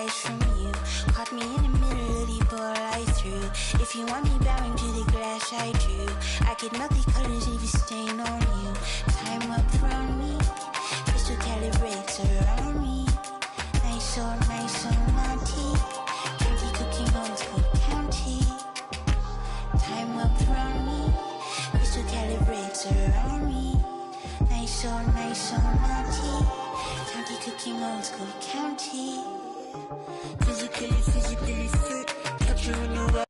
lies from you. Caught me in the middle of the ball I threw. If you want me bowing to the glass I drew, I could melt the colors if you stain on you. Time up from me, crystal calibrates around me. Nice so naughty. County cooking old school county. Time up from me, crystal calibrates around me. Nice so naughty. County cooking old school county. Physically fit. Capture in the right.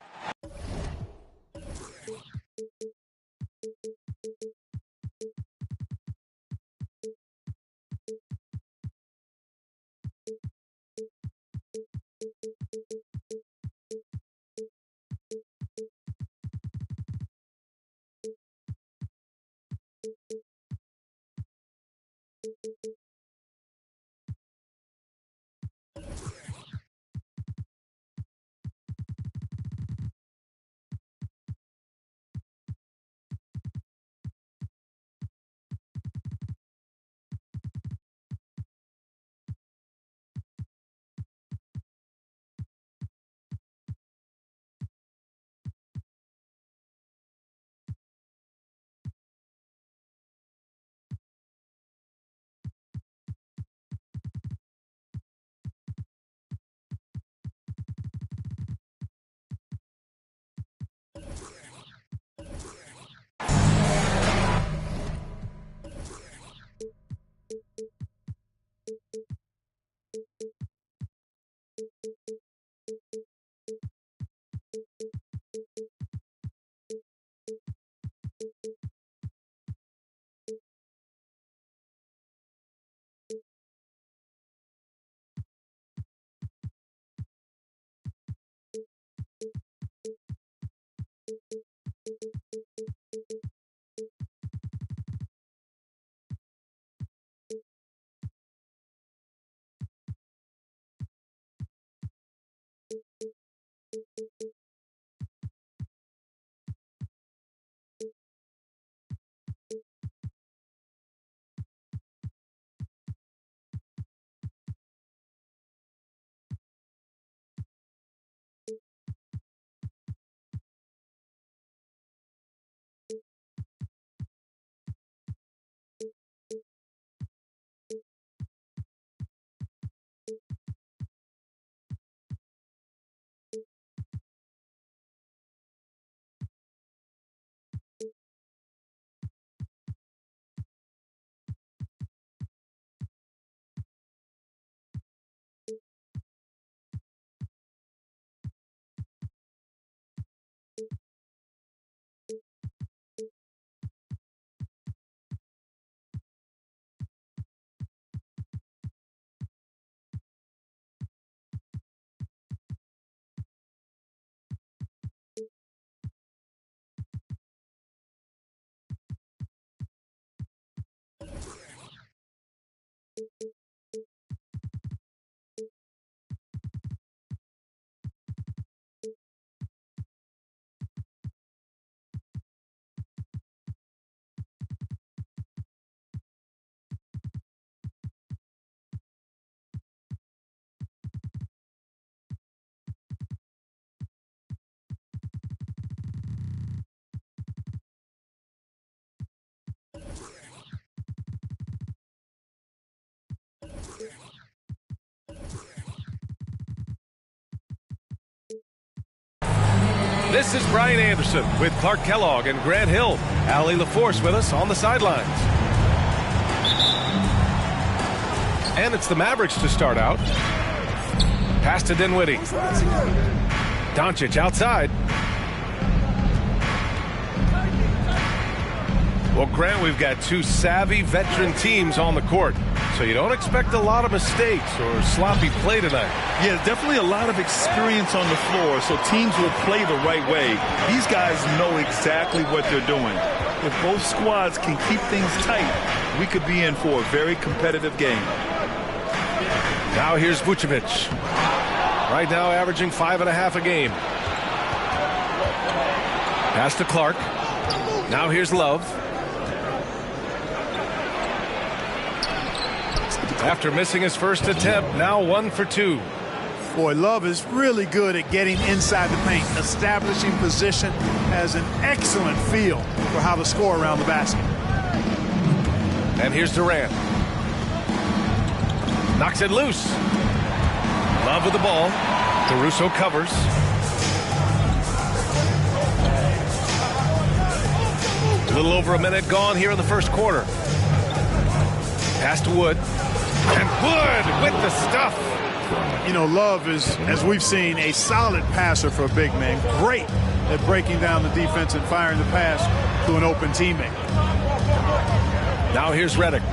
This is Brian Anderson with Clark Kellogg and Grant Hill. Allie LaForce with us on the sidelines. And it's the Mavericks to start out. Pass to Dinwiddie. Doncic outside. Well, Grant, we've got two savvy veteran teams on the court, so you don't expect a lot of mistakes or sloppy play tonight. Yeah, definitely a lot of experience on the floor, so teams will play the right way. These guys know exactly what they're doing. If both squads can keep things tight, we could be in for a very competitive game. Now here's Vucevic. Right now averaging 5.5 a game. Pass to Clark. Now here's Love. After missing his first attempt, now 1 for 2. Boy, Love is really good at getting inside the paint, establishing position, has an excellent feel for how to score around the basket. And here's Durant. Knocks it loose. Love with the ball. Caruso covers. A little over a minute gone here in the first quarter. Pass to Wood. And Wood with the stuff. You know, Love is, as we've seen, a solid passer for a big man. Great at breaking down the defense and firing the pass to an open teammate. Now here's Redick.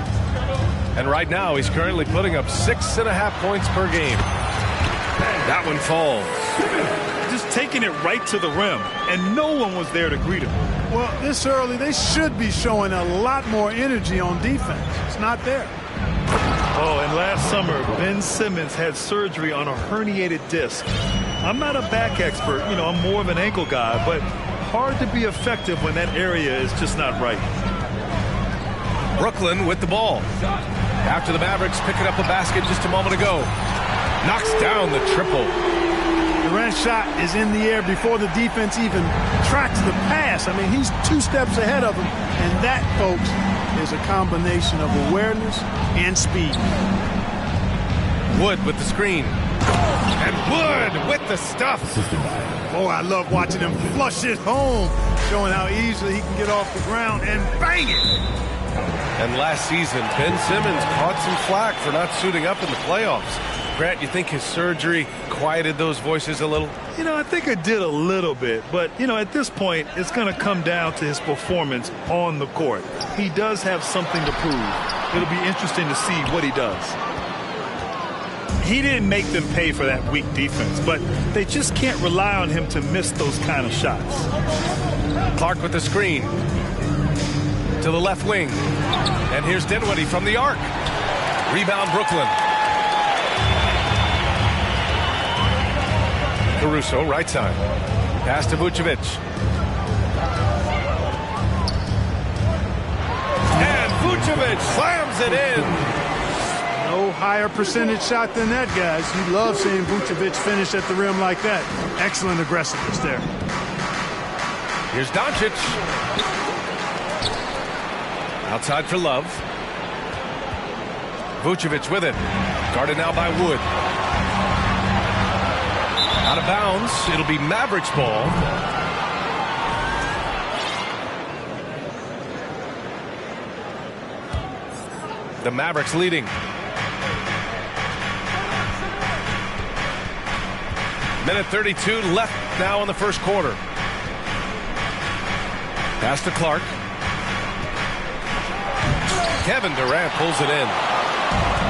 And right now he's currently putting up 6.5 points per game. That one falls. Just taking it right to the rim, and no one was there to greet him. Well, this early, they should be showing a lot more energy on defense. It's not there. Oh, and last summer, Ben Simmons had surgery on a herniated disc. I'm not a back expert, you know, I'm more of an ankle guy, but hard to be effective when that area is just not right. Brooklyn with the ball. After the Mavericks picking up a basket just a moment ago. Knocks down the triple. Durant's shot is in the air before the defense even tracks the pass. I mean, he's 2 steps ahead of him, and that, folks, is a combination of awareness and speed. Wood with the screen. And Wood with the stuff. Oh, I love watching him flush it home, showing how easily he can get off the ground and bang it. And last season, Ben Simmons caught some flack for not suiting up in the playoffs. Grant, you think his surgery quieted those voices a little? You know, I think it did a little bit, but, you know, at this point, it's going to come down to his performance on the court. He does have something to prove. It'll be interesting to see what he does. He didn't make them pay for that weak defense, but they just can't rely on him to miss those kind of shots. Clark with the screen. To the left wing. And here's Dinwiddie from the arc. Rebound Brooklyn. Caruso, right side. Pass to Vucevic. And Vucevic slams it in. No higher percentage shot than that, guys. You love seeing Vucevic finish at the rim like that. Excellent aggressiveness there. Here's Doncic. Outside for Love. Vucevic with it. Guarded now by Wood. Out of bounds. It'll be Mavericks ball. The Mavericks leading. Minute 32 left now in the first quarter. Pass to Clark. Kevin Durant pulls it in.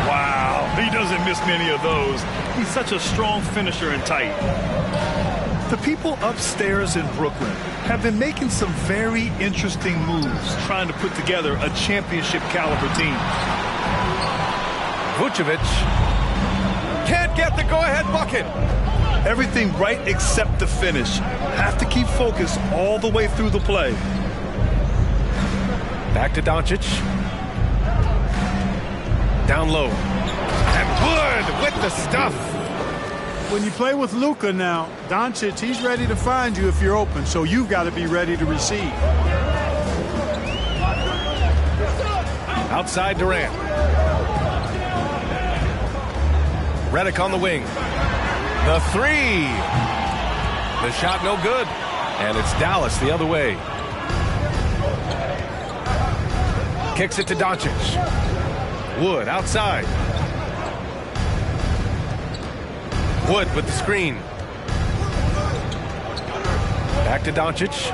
Wow, he doesn't miss many of those. He's such a strong finisher and tight. The people upstairs in Brooklyn have been making some very interesting moves, trying to put together a championship caliber team. Vucevic can't get the go-ahead bucket. Everything right except the finish. Have to keep focused all the way through the play. Back to Doncic. Down low. And Wood with the stuff. When you play with Luka now, Doncic, he's ready to find you if you're open, so you've got to be ready to receive. Outside Durant. Redick on the wing. The three. The shot no good. And it's Dallas the other way. Kicks it to Doncic. Wood outside. Wood with the screen. Back to Doncic.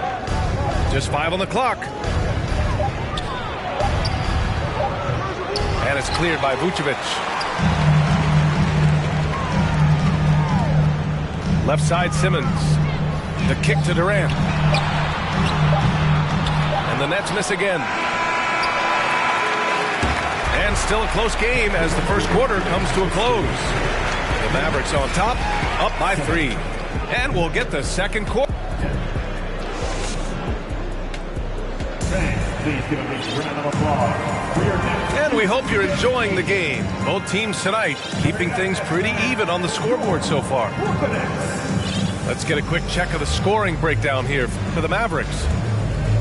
Just 5 on the clock. And it's cleared by Vucevic. Left side Simmons. The kick to Durant. And the Nets miss again. And still a close game as the first quarter comes to a close. The Mavericks on top, up by 3. And we'll get the second quarter. Please give a big round of applause. And we hope you're enjoying the game. Both teams tonight keeping things pretty even on the scoreboard so far. Let's get a quick check of the scoring breakdown here for the Mavericks.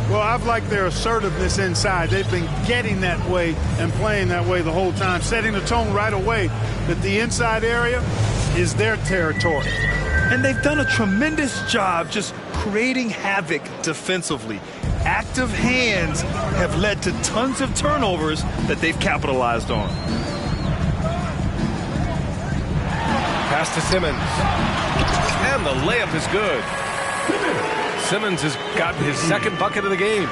Well, I've liked their assertiveness inside. They've been getting that way and playing that way the whole time, setting the tone right away that the inside area is their territory. And they've done a tremendous job just creating havoc defensively. Active hands have led to tons of turnovers that they've capitalized on. Pass to Simmons. And the layup is good. Simmons has gotten his second bucket of the game.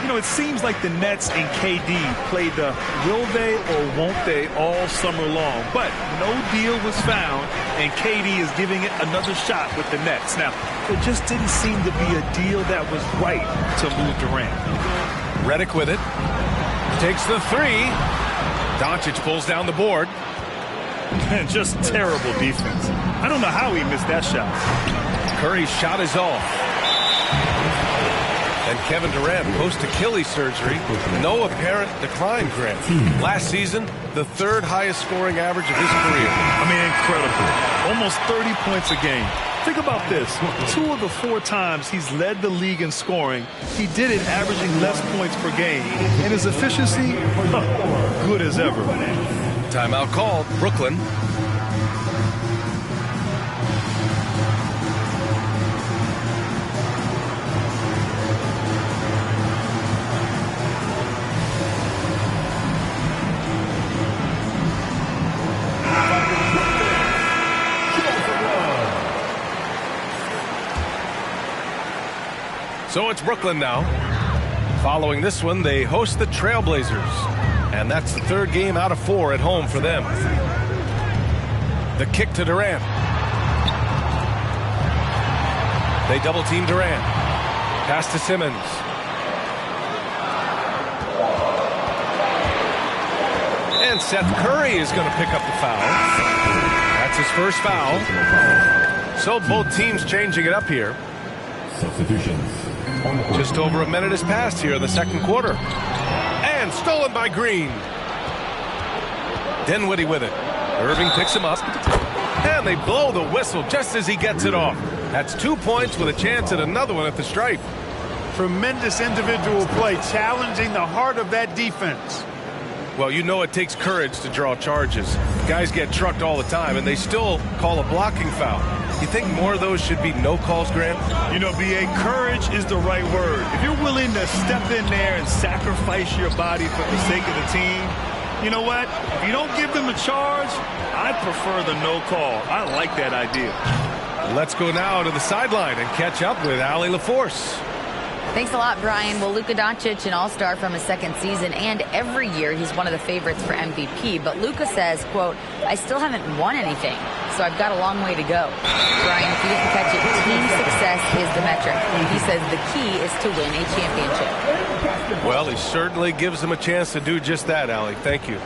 You know, it seems like the Nets and KD played the will they or won't they all summer long. But no deal was found, and KD is giving it another shot with the Nets. Now, there just didn't seem to be a deal that was right to move Durant. Redick with it. Takes the three. Doncic pulls down the board. Just terrible defense. I don't know how he missed that shot. Curry's shot is off. And Kevin Durant post-Achilles surgery. No apparent decline, Grant. Last season, the third highest scoring average of his career. I mean, incredible. Almost 30 points a game. Think about this. 2 of the 4 times he's led the league in scoring, he did it averaging less points per game. And his efficiency, good as ever. Timeout called. Brooklyn. So it's Brooklyn now. Following this one, they host the Trailblazers. And that's the third game out of 4 at home for them. The kick to Durant. They double team Durant. Pass to Simmons. And Seth Curry is going to pick up the foul. That's his first foul. So both teams changing it up here. Substitutions. Just over a minute has passed here in the second quarter. And stolen by Green. Dinwiddie with it. Irving picks him up. And they blow the whistle just as he gets it off. That's 2 points with a chance at another one at the stripe. Tremendous individual play, challenging the heart of that defense. Well, you know it takes courage to draw charges. Guys get trucked all the time, and they still call a blocking foul. You think more of those should be no calls, Grant? You know, B.A., courage is the right word. If you're willing to step in there and sacrifice your body for the sake of the team, you know what? If you don't give them a charge, I prefer the no call. I like that idea. Let's go now to the sideline and catch up with Allie LaForce. Thanks a lot, Brian. Well, Luka Doncic, an all-star from his second season, and every year he's one of the favorites for MVP. But Luka says, quote, I still haven't won anything, so I've got a long way to go. Brian, if you didn't catch it, team success is the metric. He says the key is to win a championship. Well, he certainly gives them a chance to do just that, Allie. Thank you.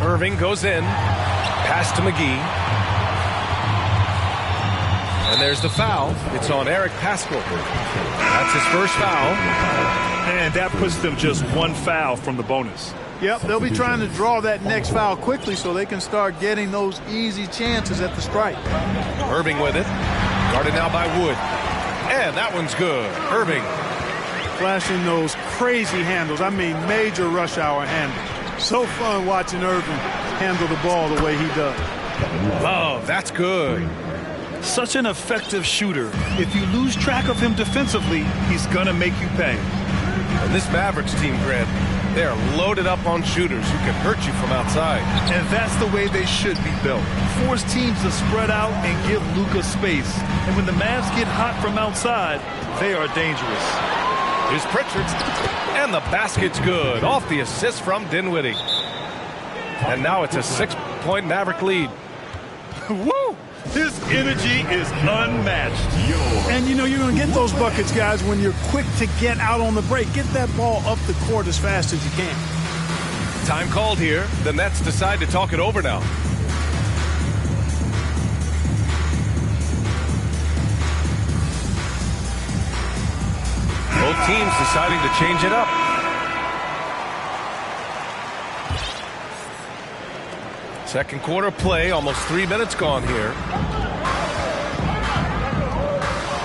Irving goes in. Pass to McGee. And there's the foul. It's on Eric Paschall. That's his first foul. And that puts them just 1 foul from the bonus. Yep, they'll be trying to draw that next foul quickly so they can start getting those easy chances at the stripe. Irving with it. Guarded now by Wood. And that one's good. Irving. Flashing those crazy handles. I mean, major rush hour handles. So fun watching Irving handle the ball the way he does. Oh, that's good. Such an effective shooter. If you lose track of him defensively, he's going to make you pay. And this Mavericks team, Grant, they are loaded up on shooters who can hurt you from outside. And that's the way they should be built. Force teams to spread out and give Luka space. And when the Mavs get hot from outside, they are dangerous. Here's Pritchard. And the basket's good. Off the assist from Dinwiddie. And now it's a 6-point Maverick lead. Woo! His energy is unmatched. And, you know, you're going to get those buckets, guys, when you're quick to get out on the break. Get that ball up the court as fast as you can. Time called here. The Nets decide to talk it over now. Both teams deciding to change it up. Second quarter play, almost 3 minutes gone here.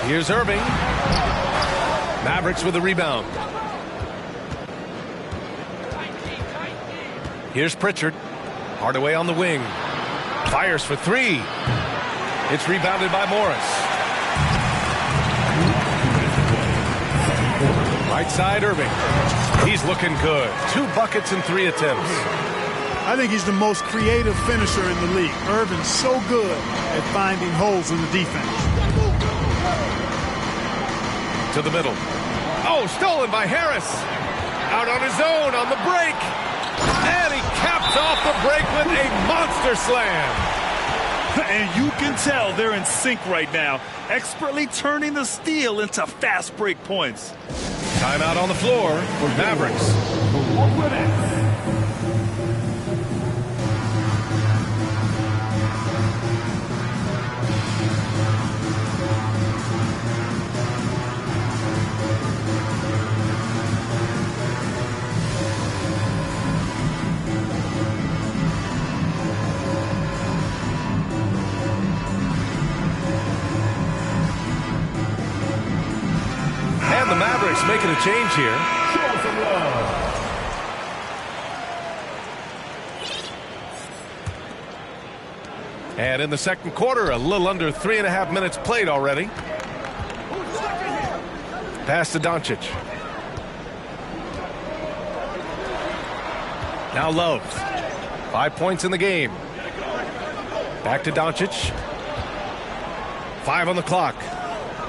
Here's Irving. Mavericks with the rebound. Here's Pritchard. Hardaway on the wing. Fires for three. It's rebounded by Morris. Right side, Irving. He's looking good. 2 buckets and 3 attempts. I think he's the most creative finisher in the league. Irving's so good at finding holes in the defense. To the middle. Oh, stolen by Harris. Out on his own on the break. And he caps off the break with a monster slam. And you can tell they're in sync right now, expertly turning the steal into fast break points. Timeout on the floor for Mavericks. And the Mavericks making a change here. And in the second quarter, a little under 3.5 minutes played already. Pass to Doncic. Now Love. 5 points in the game. Back to Doncic. 5 on the clock.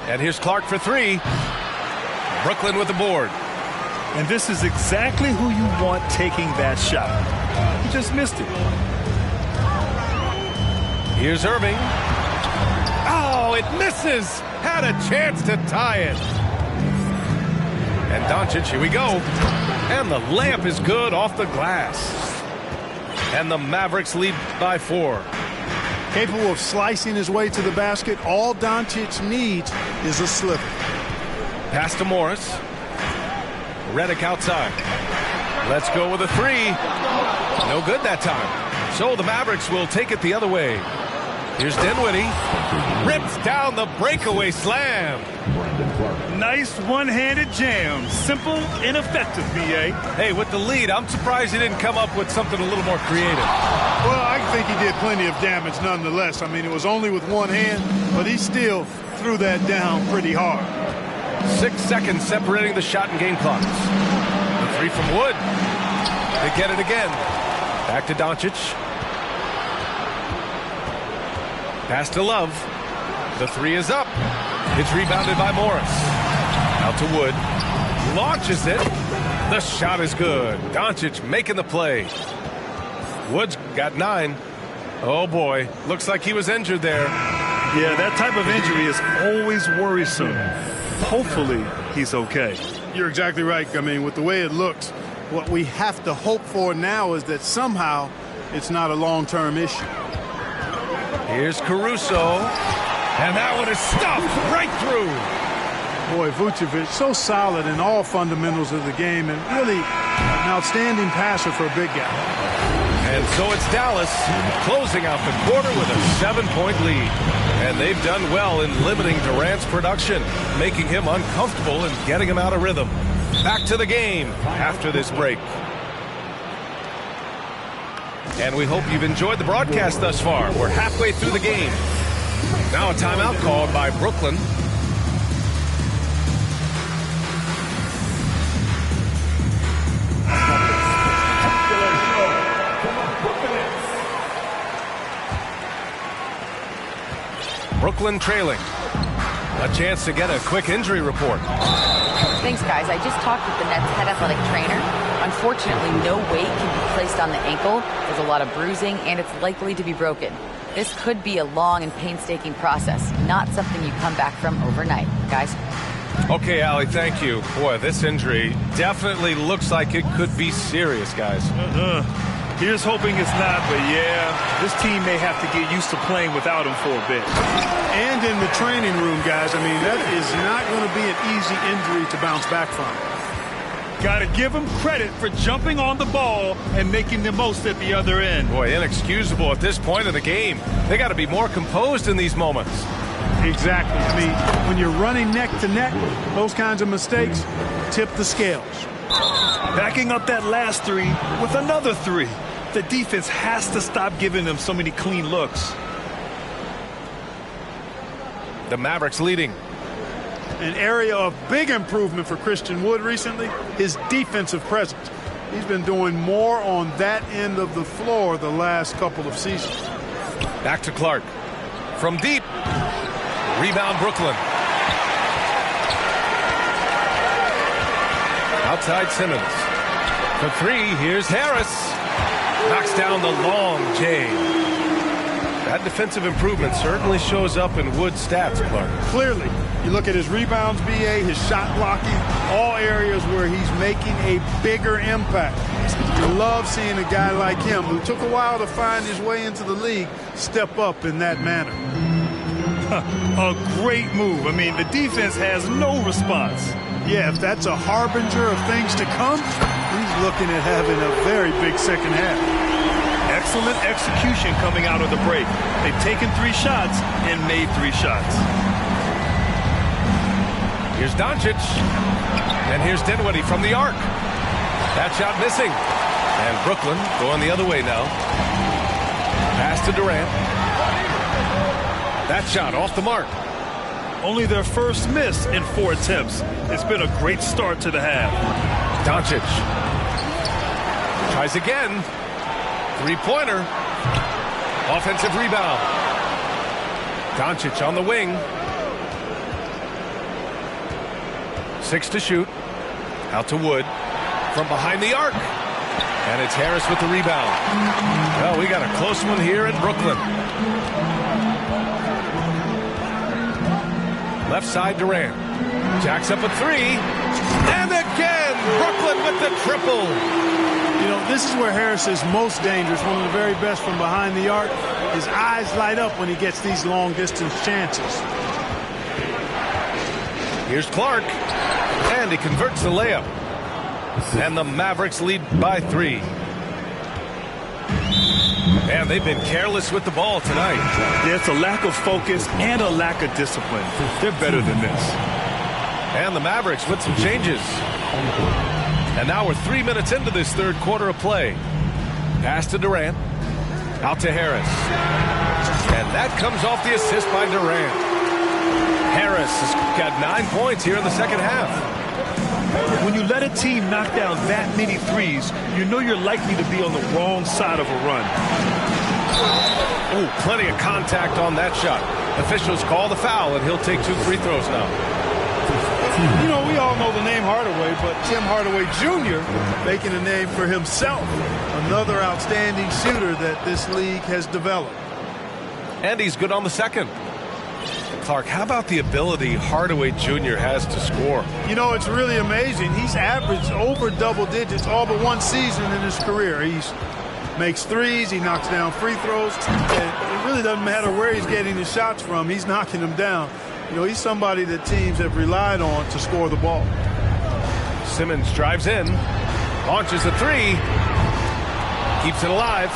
And here's Clark for 3. Brooklyn with the board. And this is exactly who you want taking that shot. He just missed it. Here's Irving. Oh, it misses. Had a chance to tie it. And Doncic, here we go. And the layup is good off the glass. And the Mavericks lead by 4. Capable of slicing his way to the basket. All Doncic needs is a slipper. Pass to Morris. Redick outside. Let's go with a 3. No good that time. So the Mavericks will take it the other way. Here's Dinwiddie. Rips down the breakaway slam. Nice one-handed jam. Simple and effective, B.A. Hey, with the lead, I'm surprised he didn't come up with something a little more creative. Well, I think he did plenty of damage nonetheless. I mean, it was only with one hand, but he still threw that down pretty hard. 6 seconds separating the shot and game clocks. The 3 from Wood. They get it again. Back to Doncic. Pass to Love. The 3 is up. It's rebounded by Morris. Out to Wood. Launches it. The shot is good. Doncic making the play. Wood's got 9. Oh boy. Looks like he was injured there. Yeah, that type of injury is always worrisome. Hopefully, he's okay. You're exactly right. I mean, with the way it looks, what we have to hope for now is that somehow it's not a long-term issue. Here's Caruso. And that one is stuffed right through. Boy, Vucevic, so solid in all fundamentals of the game and really an outstanding passer for a big guy. And so it's Dallas closing out the quarter with a 7-point lead. And they've done well in limiting Durant's production, making him uncomfortable and getting him out of rhythm. Back to the game after this break. And we hope you've enjoyed the broadcast thus far. We're halfway through the game. Now a timeout called by Brooklyn. Brooklyn trailing. A chance to get a quick injury report. Thanks, guys. I just talked with the Nets head athletic trainer. Unfortunately, no weight can be placed on the ankle. There's a lot of bruising, and it's likely to be broken. This could be a long and painstaking process, not something you come back from overnight. Guys? Okay, Allie, thank you. Boy, this injury definitely looks like it could be serious, guys. Here's hoping it's not, but yeah, this team may have to get used to playing without him for a bit. And in the training room, guys, I mean, that is not going to be an easy injury to bounce back from. Got to give him credit for jumping on the ball and making the most at the other end. Boy, inexcusable at this point of the game. They got to be more composed in these moments. Exactly. I mean, when you're running neck to neck, those kinds of mistakes tip the scales. Backing up that last three with another three. The defense has to stop giving them so many clean looks. The Mavericks leading. An area of big improvement for Christian Wood recently, his defensive presence. He's been doing more on that end of the floor the last couple of seasons. Back to Clark. From deep. Rebound Brooklyn. Outside Simmons. For three, here's Harris. Knocks down the long J. That defensive improvement certainly shows up in Wood's stats, Clark. Clearly, you look at his rebounds, BA, his shot blocking, all areas where he's making a bigger impact. You love seeing a guy like him, who took a while to find his way into the league, step up in that manner. A great move. I mean, the defense has no response. Yeah, if that's a harbinger of things to come, he's looking at having a very big second half. Excellent execution coming out of the break. They've taken 3 shots and made 3 shots. Here's Doncic. And here's Dinwiddie from the arc. That shot missing. And Brooklyn going the other way now. Pass to Durant. That shot off the mark. Only their first miss in 4 attempts. It's been a great start to the half. Doncic. Tries again. Three-pointer. Offensive rebound. Doncic on the wing. 6 to shoot. Out to Wood. From behind the arc. And it's Harris with the rebound. Well, we got a close one here in Brooklyn. Left side Durant. Jacks up a 3. And again, Brooklyn with the triple. You know, this is where Harris is most dangerous, one of the very best from behind the arc. His eyes light up when he gets these long-distance chances. Here's Clark. And he converts the layup. And the Mavericks lead by 3. And they've been careless with the ball tonight. There's a lack of focus and a lack of discipline. They're better than this. And the Mavericks with some changes. And now we're 3 minutes into this third quarter of play. Pass to Durant. Out to Harris. And that comes off the assist by Durant. Harris has got 9 points here in the second half. When you let a team knock down that many threes, you know you're likely to be on the wrong side of a run. Oh, plenty of contact on that shot. Officials call the foul, and he'll take 2 free throws now. You know, we all know the name Hardaway, but Tim Hardaway Jr. making a name for himself. Another outstanding shooter that this league has developed. And he's good on the second. Clark, how about the ability Hardaway Jr. has to score? You know, it's really amazing. He's averaged over double digits all but one season in his career. He makes threes, he knocks down free throws, and it really doesn't matter where he's getting his shots from. He's knocking them down. You know, he's somebody that teams have relied on to score the ball. Simmons drives in, launches a 3, keeps it alive.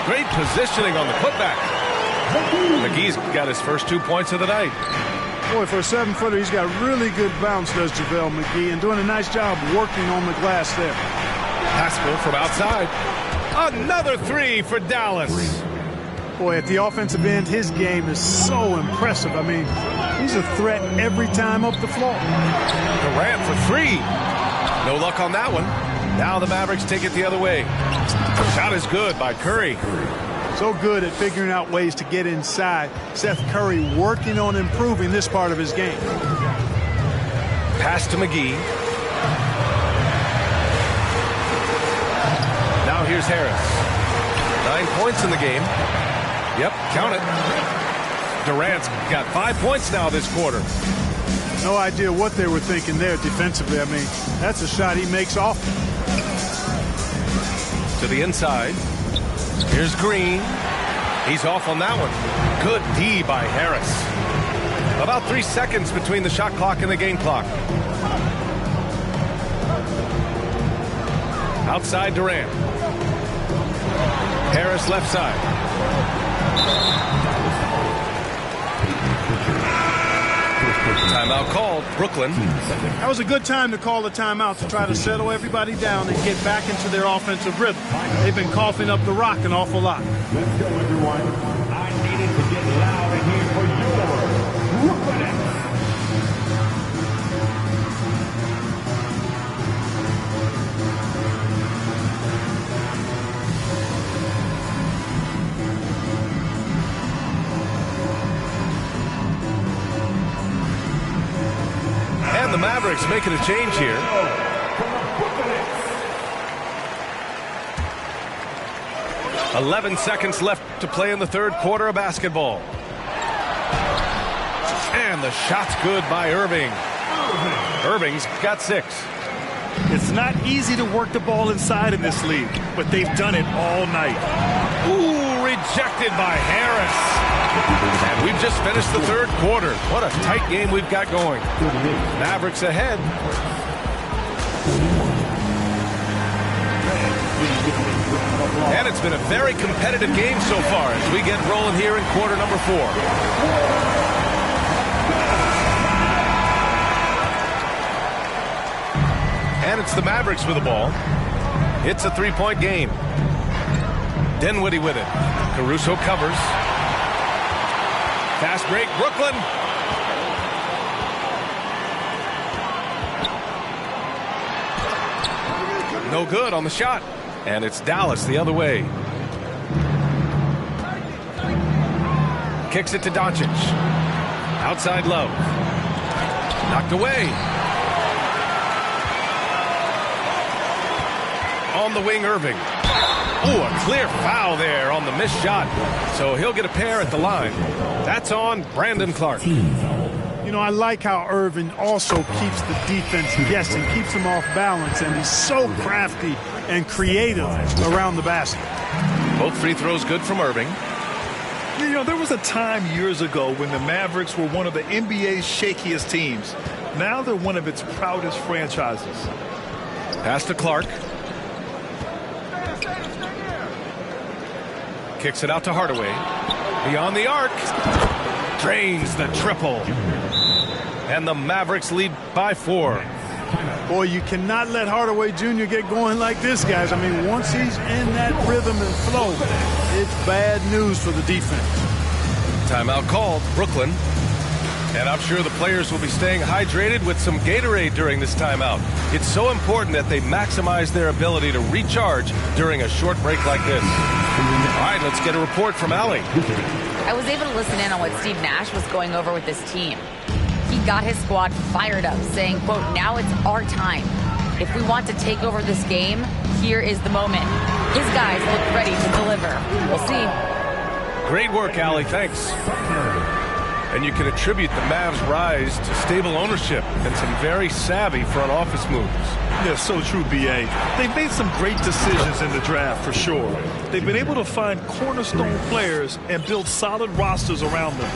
Great positioning on the putback. McGee's got his first 2 points of the night. Boy, for a 7-footer, he's got really good bounce, does JaVale McGee, and doing a nice job working on the glass there. Haskell from outside. Another 3 for Dallas. Boy, at the offensive end, his game is so impressive. I mean, he's a threat every time up the floor. Durant for 3. No luck on that one. Now the Mavericks take it the other way. Shot is good by Curry. So good at figuring out ways to get inside. Seth Curry working on improving this part of his game. Pass to McGee. Now here's Harris. 9 points in the game. Yep, count it. Durant's got 5 points now this quarter. No idea what they were thinking there defensively. I mean, that's a shot he makes often. To the inside. Here's Green. He's off on that one. Good D by Harris. About 3 seconds between the shot clock and the game clock. Outside Durant. Harris left side. Timeout called. Brooklyn. That was a good time to call the timeout to try to settle everybody down and get back into their offensive rhythm. They've been coughing up the rock an awful lot. Let's go, everyone. I needed to get loud in here for your Brooklyn. And the Mavericks making a change here. "11 seconds left to play in the third quarter of basketball. And the shot's good by Irving. Irving's got 6. It's not easy to work the ball inside in this league, but they've done it all night. Ooh, rejected by Harris. And we've just finished the third quarter. What a tight game we've got going. Mavericks ahead. And it's been a very competitive game so far as we get rolling here in quarter number 4. And it's the Mavericks with the ball. It's a 3-point game. Dinwiddie with it. Caruso covers. Fast break, Brooklyn. No good on the shot. And it's Dallas the other way. Kicks it to Doncic. Outside Love. Knocked away. On the wing, Irving. Oh, a clear foul there on the missed shot. So he'll get a pair at the line. That's on Brandon Clark. You know, I like how Irving also keeps the defense guessing, keeps them off balance, and he's so crafty and creative around the basket. Both free throws good from Irving. You know, there was a time years ago when the Mavericks were one of the NBA's shakiest teams. Now they're one of its proudest franchises. Pass to Clark. Kicks it out to Hardaway. Beyond the arc. Drains the triple. And the Mavericks lead by 4. Boy, you cannot let Hardaway Jr. get going like this, guys. I mean, once he's in that rhythm and flow, it's bad news for the defense. Timeout called. Brooklyn. And I'm sure the players will be staying hydrated with some Gatorade during this timeout. It's so important that they maximize their ability to recharge during a short break like this. All right, let's get a report from Allie. I was able to listen in on what Steve Nash was going over with this team. He got his squad fired up, saying, quote, "Now it's our time. If we want to take over this game, here is the moment." His guys look ready to deliver. We'll see. Great work, Allie. Thanks. And you can attribute the Mavs' rise to stable ownership and some very savvy front office moves. Yeah, so true, B.A. They've made some great decisions in the draft, for sure. They've been able to find cornerstone players and build solid rosters around them.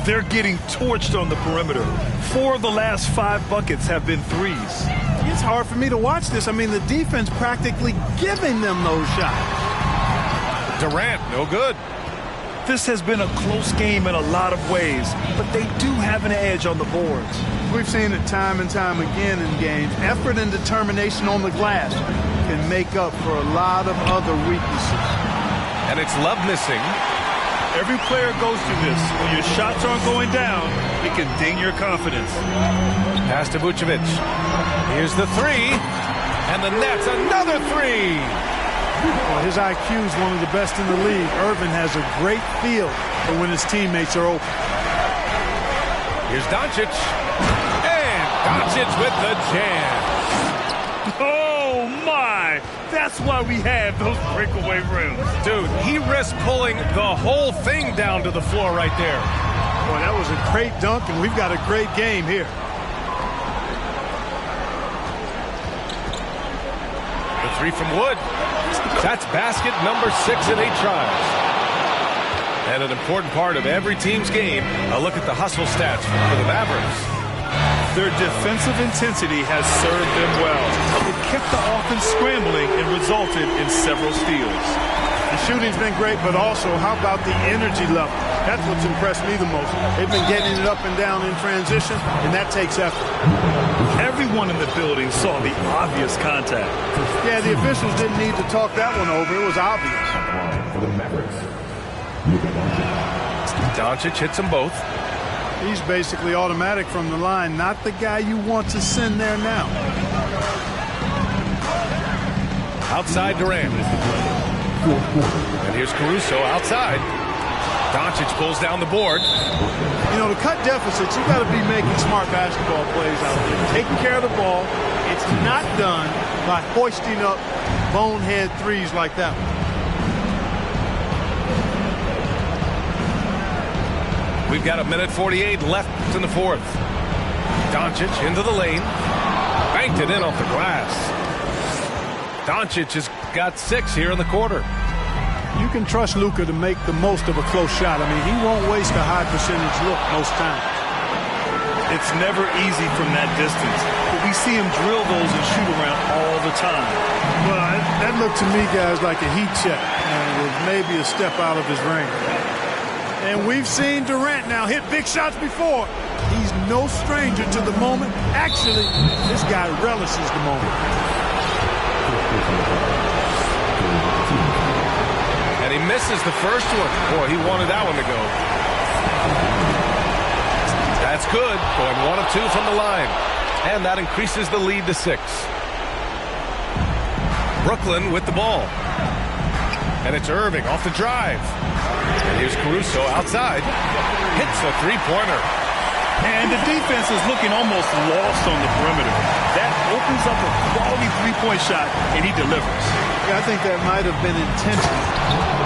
They're getting torched on the perimeter. 4 of the last 5 buckets have been threes. It's hard for me to watch this. I mean, the defense practically giving them those shots. Durant, no good. This has been a close game in a lot of ways, but they do have an edge on the boards. We've seen it time and time again in games. Effort and determination on the glass can make up for a lot of other weaknesses. And it's Love missing. Every player goes through this. When your shots aren't going down, it can ding your confidence. Pass to Vucevic. Here's the 3. And the Nets, another 3. Well, his IQ is one of the best in the league. Irvin has a great feel for when his teammates are open. Here's Doncic. And Doncic with the jam. Oh, my. That's why we have those breakaway rims. Dude, he risked pulling the whole thing down to the floor right there. Boy, that was a great dunk, and we've got a great game here. The Three from Wood. That's basket number 6 in 8 tries. And an important part of every team's game, a look at the hustle stats for the Mavericks. Their defensive intensity has served them well. It kept the offense scrambling and resulted in several steals. The shooting's been great, but also how about the energy level? That's what's impressed me the most. They've been getting it up and down in transition, and that takes effort. Everyone in the building saw the obvious contact. Yeah, the officials didn't need to talk that one over. It was obvious. For the Mavericks, Doncic hits them both. He's basically automatic from the line, not the guy you want to send there now. Outside Durant. And here's Caruso outside. Doncic pulls down the board. You know, to cut deficits, you got to be making smart basketball plays out there. Taking care of the ball. It's not done by hoisting up bonehead threes like that one. We've got 1:48 left in the fourth. Doncic into the lane. Banked it in off the glass. Doncic has got 6 here in the quarter. You can trust Luka to make the most of a close shot. I mean, he won't waste a high percentage look most times. It's never easy from that distance, but we see him drill those and shoot around all the time. Well, that looked to me, guys, like a heat check, and with maybe a step out of his range. And we've seen Durant now hit big shots before. He's no stranger to the moment. Actually, this guy relishes the moment. And he misses the first one. Boy, he wanted that one to go. That's good. Going 1 of 2 from the line. And that increases the lead to 6. Brooklyn with the ball. And it's Irving off the drive. And here's Caruso outside. Hits a three-pointer. And the defense is looking almost lost on the perimeter. That opens up a quality three-point shot, and he delivers. Yeah, I think that might have been intentional.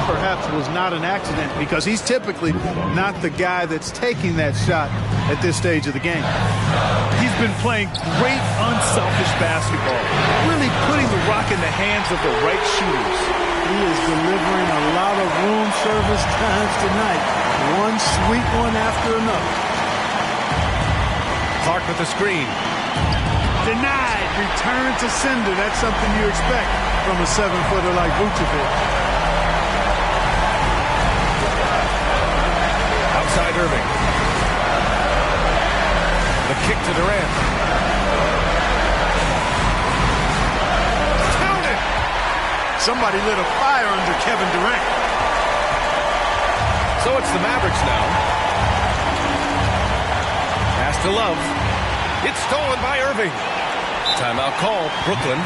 Perhaps was not an accident, because he's typically not the guy that's taking that shot at this stage of the game. He's been playing great, unselfish basketball, really putting the rock in the hands of the right shooters. He is delivering a lot of room service times tonight. One sweet one after another. Clark with the screen. Denied. Return to sender. That's something you expect from a 7-footer like Vucevic. Outside Irving. The kick to Durant. Counted! Somebody lit a fire under Kevin Durant. So it's the Mavericks now. Pass to Love. It's stolen by Irving. Timeout call, Brooklyn.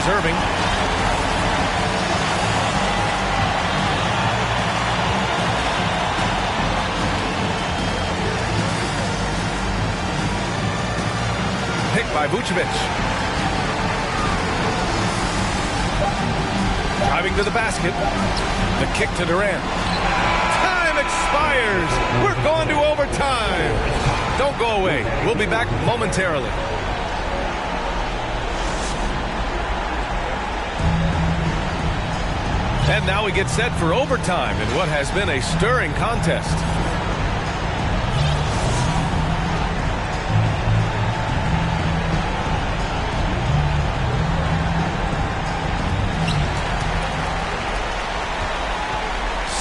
Irving. Picked by Vucevic. Driving to the basket. The kick to Durant. Time expires. We're going to overtime. Don't go away. We'll be back momentarily. And now we get set for overtime in what has been a stirring contest.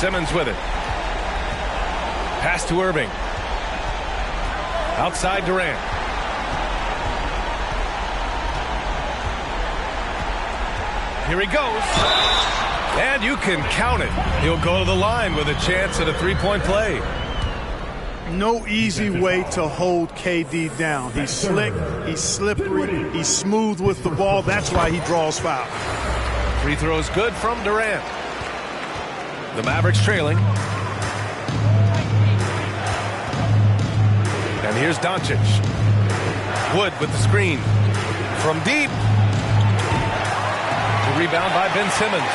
Simmons with it. Pass to Irving. Outside Durant. Here he goes. And you can count it. He'll go to the line with a chance at a three-point play. No easy way to hold KD down. He's slick, he's slippery, he's smooth with the ball. That's why he draws fouls. Free throws good from Durant. The Mavericks trailing. And here's Doncic. Wood with the screen. From deep. The rebound by Ben Simmons.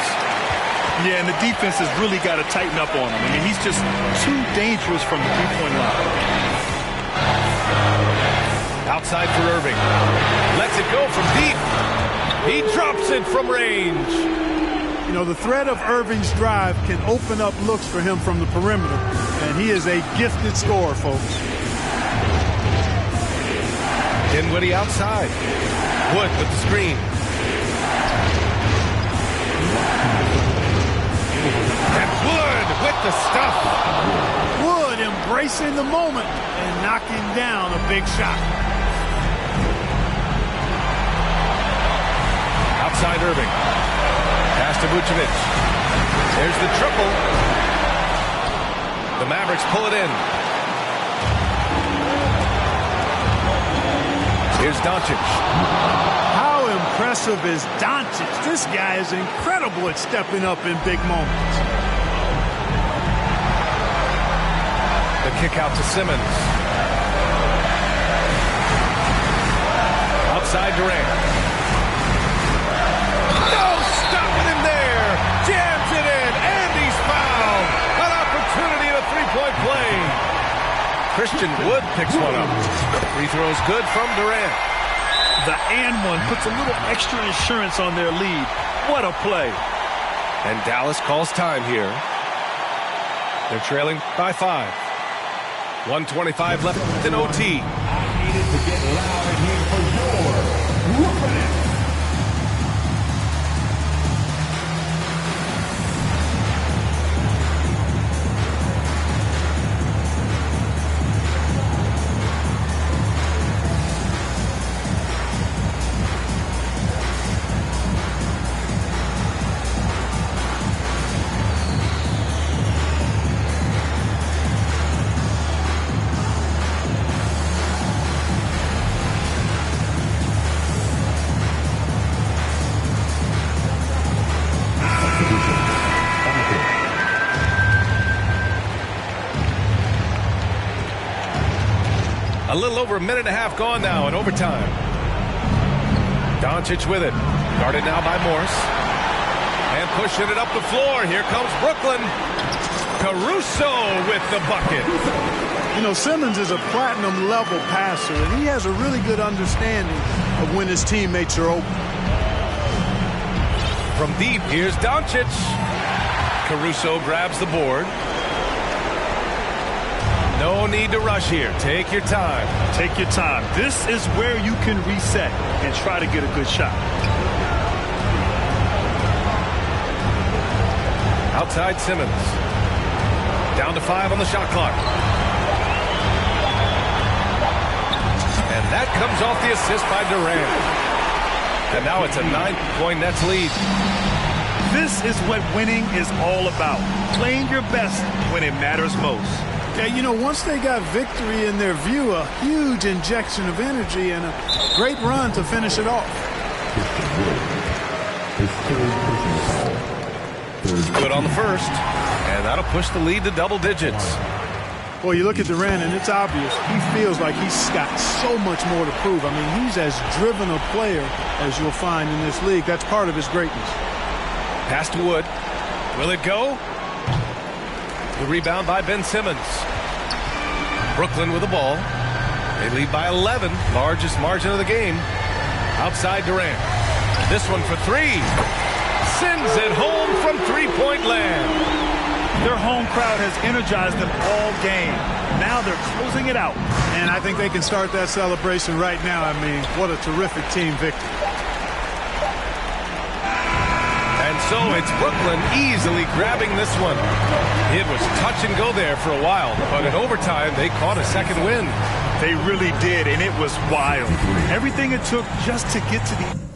Yeah, and the defense has really got to tighten up on him. I mean, he's just too dangerous from the three-point line. Outside for Irving. Lets it go from deep. He drops it from range. You know, the threat of Irving's drive can open up looks for him from the perimeter. And he is a gifted scorer, folks. Dinwiddie outside. Wood with the screen. And Wood with the stuff. Wood embracing the moment and knocking down a big shot. Outside Irving. Pass to Vucevic. There's the triple. The Mavericks pull it in. Here's Doncic. How impressive is Doncic? This guy is incredible at stepping up in big moments. The kick out to Simmons. Outside Durant. No stopping him there. Jams it in, and he's fouled. An opportunity at a three-point play. Christian Wood picks one up. Free throw is good from Durant. The and one puts a little extra insurance on their lead. What a play. And Dallas calls time here. They're trailing by 5. 1:25 left in OT. I needed to get loud in here for your Brooklyn. A little over a minute and a half gone now in overtime. Doncic with it. Guarded now by Morse. And pushing it up the floor. Here comes Brooklyn. Caruso with the bucket. You know, Simmons is a platinum-level passer, and he has a really good understanding of when his teammates are open. From deep, here's Doncic. Caruso grabs the board. No need to rush here. Take your time. Take your time. This is where you can reset and try to get a good shot. Outside Simmons. Down to 5 on the shot clock. And that comes off the assist by Durant. And now it's a 9-point Nets lead. This is what winning is all about. Playing your best when it matters most. Yeah, you know, once they got victory in their view, a huge injection of energy and a great run to finish it off. Good on the first, and that'll push the lead to double digits. Well, you look at Durant, and it's obvious. He feels like he's got so much more to prove. I mean, he's as driven a player as you'll find in this league. That's part of his greatness. Pass to Wood. Will it go? The rebound by Ben Simmons. Brooklyn with the ball. They lead by 11, largest margin of the game. Outside Durant. This one for 3. Sends it home from three-point land. Their home crowd has energized them all game. Now they're closing it out. And I think they can start that celebration right now. I mean, what a terrific team victory. And So it's Brooklyn easily grabbing this one. It was touch and go there for a while, but in overtime, they caught a second win. They really did, and it was wild. Everything it took just to get to the